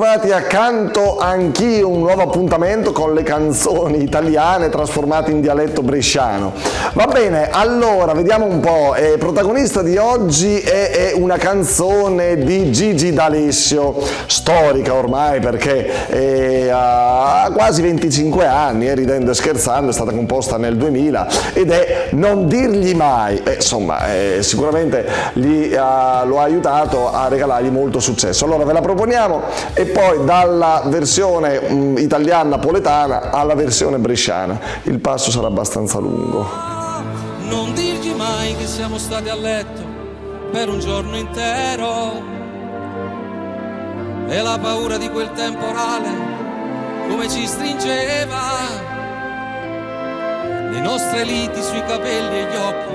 ritrovati a Canto Anch'io, un nuovo appuntamento con le canzoni italiane trasformate in dialetto bresciano. Va bene, allora vediamo un po'. Protagonista di oggi è una canzone di Gigi D'Alessio, storica ormai perché ha quasi 25 anni, ridendo e scherzando, è stata composta nel 2000 ed è Non dirgli mai. Sicuramente lo ha aiutato a regalargli molto successo. Allora ve la proponiamo e poi dalla versione italiana napoletana alla versione bresciana. Il passo sarà abbastanza lungo. Non dirgli mai che siamo stati a letto per un giorno intero e la paura di quel temporale come ci stringeva, le nostre liti sui capelli e gli occhi,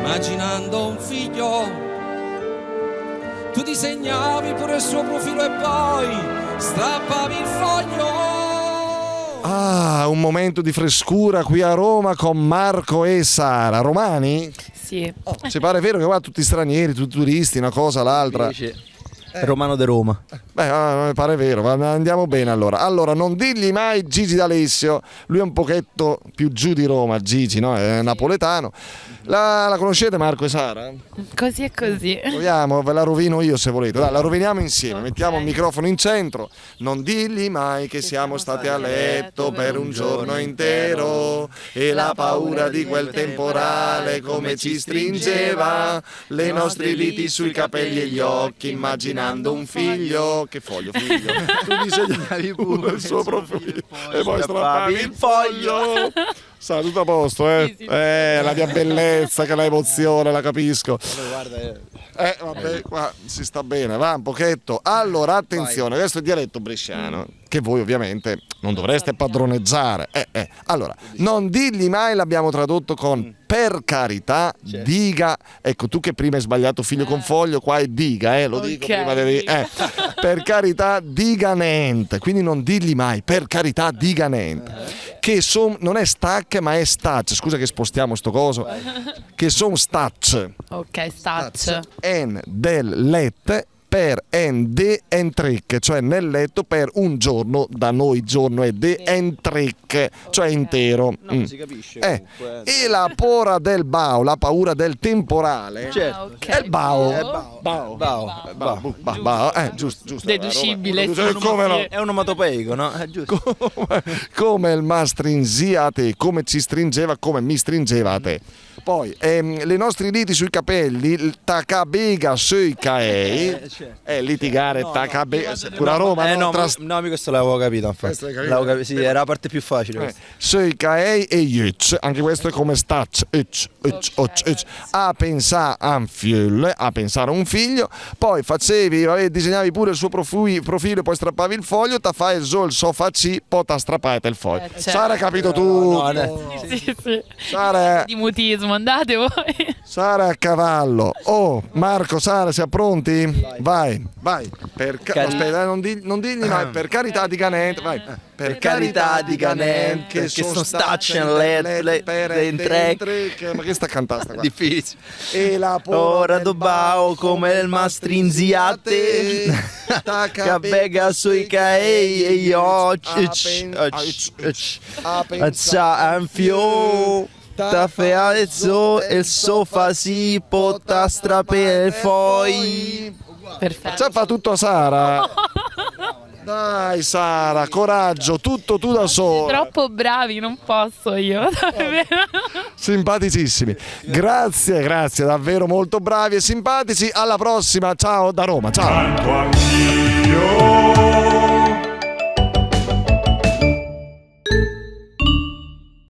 immaginando un figlio. Tu disegnavi pure il suo profilo e poi strappavi il foglio. Un momento di frescura qui a Roma con Marco e Sara. Romani? Sì. Ci pare vero che qua tutti stranieri, tutti turisti, una cosa l'altra. Romano de Roma. Mi pare vero, ma andiamo bene allora. Allora, non dirgli mai Gigi D'Alessio, lui è un pochetto più giù di Roma, Gigi, no? È napoletano. La conoscete Marco e Sara? Così e così. Proviamo, ve la rovino io se volete. Dai, la roviniamo insieme, mettiamo il microfono in centro. Non dirgli mai che siamo stati a letto per un giorno intero e la paura di quel temporale come ci stringeva, le nostre liti sui capelli e gli occhi, immaginando un figlio. Che foglio? Tu disegnavi pure il suo profilo e poi strappavi il foglio. Sa, tutto a posto, eh? Sì. La mia bellezza, che la emozione, la capisco. Vabbè, qua si sta bene, va un pochetto. Allora, attenzione, questo è il dialetto bresciano, che voi ovviamente non dovreste padroneggiare. Allora, non dirgli mai l'abbiamo tradotto con per carità, diga. Ecco, tu che prima hai sbagliato figlio con foglio, qua è diga, lo dico prima di per carità, diga niente. Quindi non dirgli mai, per carità, diga niente. Che non è stac, ma è stac. Scusa che spostiamo sto coso. Che son stac. Ok, stac. En del let per en de entric, cioè nel letto per un giorno, da noi giorno è de entric, cioè intero. Si capisce. E la pora del bao, la paura del temporale, Okay. è il bao. Giusto. Deducibile. Come no? È onomatopeico, no? È giusto. Come il ma stringia a te, come ci stringeva, come mi stringeva a te. Poi le nostre liti sui capelli, il takabega sui caei, litigare, takabega, pure a Roma. No, questo l'avevo capito, infatti. Sì, era la parte più facile. Sui caei e yuc, anche questo è come stac, a pensare a un figlio, a pensare a un figlio. Poi disegnavi pure il suo profilo, poi strappavi il foglio, ta fai il sofà C, poi ta strappate il foglio. Sara, capito tu? Sì. Sara, Di mutismo, andate voi. Sara a cavallo. Marco, Sara, siamo pronti? Vai. Aspetta, non digli mai, per carità di Ganente, vai. Per carità di Ganente, che sono stacciano ma che sta cantando sta qua? Difficile. E la Ora dobao come il mastrinziate, cabega sui caei e io anfio. Ta feazzo il sofà si pota strapere poi. Perfetto. Ci fa tutto Sara. Dai Sara, coraggio, tutto tu da sola. Troppo bravi, non posso io. Simpaticissimi. Grazie, davvero molto bravi e simpatici. Alla prossima, ciao da Roma, ciao. Canto anch'io.